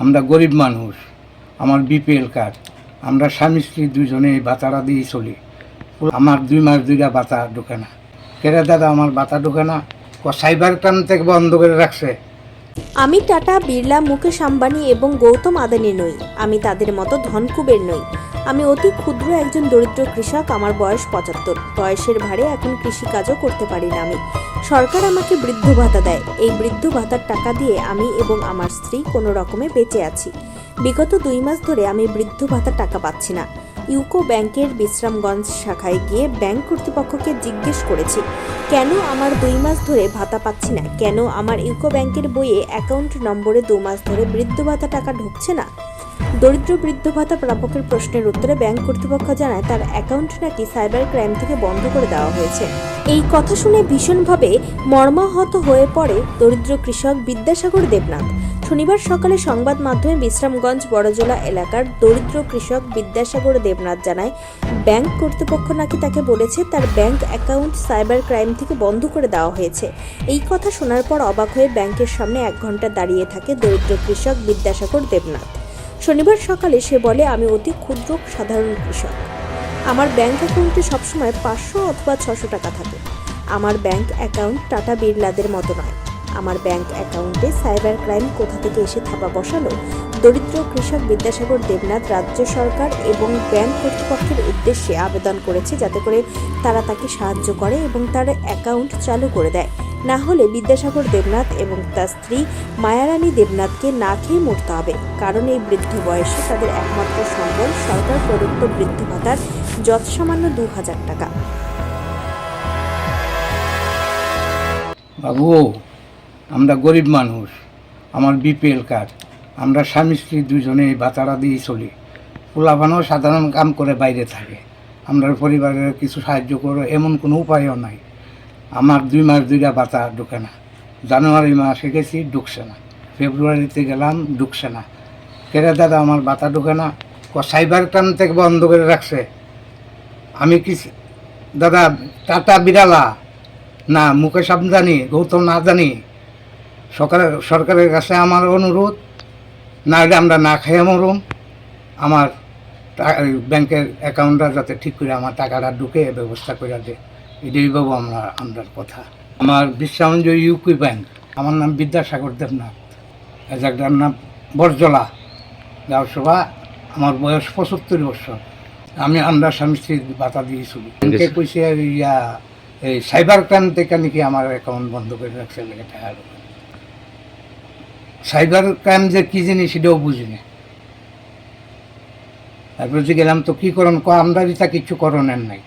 আমরা গরিব মানুষ, আমার বিপিএল কার্ড, আমরা স্বামী স্ত্রী দুজনে ভাতাটা দিয়ে চলি। আমার 2 মাস 2টা ভাতা ঢোকে না। কেরে দাদা আমার ভাতা ঢোকে না? সাইবার ক্রাইম থেকে বন্ধ করে রাখছে। আমি টাটা, বিড়লা, মুকেশ আম্বানি এবং গৌতম আদানি নই। আমি তাদের মতো ধনকুবের নই। আমি অতি ক্ষুদ্র একজন দরিদ্র কৃষক। আমার বয়স 75। বয়সের ভারে এখন কৃষিকাজও করতে পারি না আমি। সরকার আমাকে বৃদ্ধ ভাতা দেয়। এই বৃদ্ধ ভাতার টাকা দিয়ে আমি এবং আমার স্ত্রী কোনো রকমে বেঁচে আছি। বিগত 2 মাস ধরে আমি বৃদ্ধ ভাতার টাকা পাচ্ছি না। ইউকো ব্যাংকের বিশ্রামগঞ্জ শাখায় গিয়ে ব্যাংক কর্তৃপক্ষকে জিজ্ঞেস করেছি, কেন আমার 2 মাস ধরে ভাতা পাচ্ছি না, কেন আমার ইউকো ব্যাংকের বইয়ে অ্যাকাউন্ট নম্বরে 2 মাস ধরে বৃদ্ধ ভাতা টাকা ঢুকছে না। দরিদ্র বৃদ্ধ ভাতা প্রাপকের প্রশ্নের উত্তরে ব্যাংক কর্তৃপক্ষ জানায় তার অ্যাকাউন্ট নাকি সাইবার ক্রাইম থেকে বন্ধ করে দেওয়া হয়েছে। এই কথা শুনে ভীষণভাবে মর্মাহত হয়ে পড়ে দরিদ্র কৃষক বিদ্যাসাগর দেবনাথ। শনিবার সকালে সংবাদ মাধ্যমে বিশ্রামগঞ্জ বড়জোলা এলাকার দরিদ্র কৃষক বিদ্যাসাগর দেবনাথ জানায়, ব্যাংক কর্তৃপক্ষ নাকি তাকে বলেছে তার ব্যাংক অ্যাকাউন্ট সাইবার ক্রাইম থেকে বন্ধ করে দেওয়া হয়েছে। এই কথা শোনার পর অবাক হয়ে ব্যাংকের সামনে 1 ঘন্টা দাঁড়িয়ে থাকে দরিদ্র কৃষক বিদ্যাসাগর দেবনাথ। শনিবার সকালে সে বলে, আমি অতি ক্ষুদ্র সাধারণ কৃষক। আমার ব্যাংক অ্যাকাউন্টে সবসময় 500 অথবা 600 টাকা থাকে। আমার ব্যাংক অ্যাকাউন্ট টাটা বিড়লাদের মতো নয়। আমার ব্যাংক অ্যাকাউন্টে সাইবার ক্রাইম কোথা থেকে এসে থাপা বসালো? দরিদ্র কৃষক বিদ্যাসাগর দেবনাথ রাজ্য সরকার এবং ব্যাংক কর্তৃপক্ষের উদ্দেশ্যে আবেদন করেছে যাতে করে তারা তাকে সাহায্য করে এবং তার অ্যাকাউন্ট চালু করে দেয়। না হলে বিদ্যাসাগর দেবনাথ এবং তার স্ত্রী মায়ারানী দেবনাথকে না খেয়ে মরতে হবে। কারণ এই বৃদ্ধ বয়সে তাদের একমাত্র সম্বল সরকার প্রদত্ত বৃদ্ধ ভাতার যৎসামান্য 2000 টাকা। বাবু, আমরা গরিব মানুষ, আমার বিপিএল কার্ড, আমরা স্বামী স্ত্রী দুজনে ভাতাটা দিয়ে চলি। পোলাপানও সাধারণ কাম করে বাইরে থাকে। আমরা পরিবারের কিছু সাহায্য করো এমন কোনো উপায়ও নাই। আমার 2 মাস 2টা ভাতা ঢুকে না। জানুয়ারি মাসে গেছি, ঢুকছে না। ফেব্রুয়ারিতে গেলাম, ঢুকছে না। কেরে দাদা আমার ভাতা ঢুকে না? সাইবার ক্রাইম থেকে বন্ধ করে রাখছে। আমি কি দাদা টাটা বিড়ালা না মুকেশ আম্বানি, গৌতম আদানি? সরকারের কাছে আমার অনুরোধ, না হলে আমরা না খেয়ে মরুম। আমার ব্যাংকের অ্যাকাউন্টটা যাতে ঠিক করে আমার টাকাটা ঢুকে ব্যবস্থা করে দেয়, এটাই বাবু আমার কথা। আমার বিশ্রামগঞ্জ ইউকো ব্যাংক। আমার নাম বিদ্যাসাগর দেবনাথ, এ জায়গাটার নাম বড়জোলা গাঁওসভা। আমার বয়স 75 বছর। আমরা স্বামী স্ত্রী ভাতা দিয়েছিল। ব্যাংকে কইছে এই সাইবার ক্রাইম থেকে নাকি আমার অ্যাকাউন্ট বন্ধ করে রাখছে। সাইবার ক্রাইম যে কী জিনিস সেটাও বুঝি না। তারপরে যে গেলাম তো কী করণ, আমরা তা কিছু করণের নাই।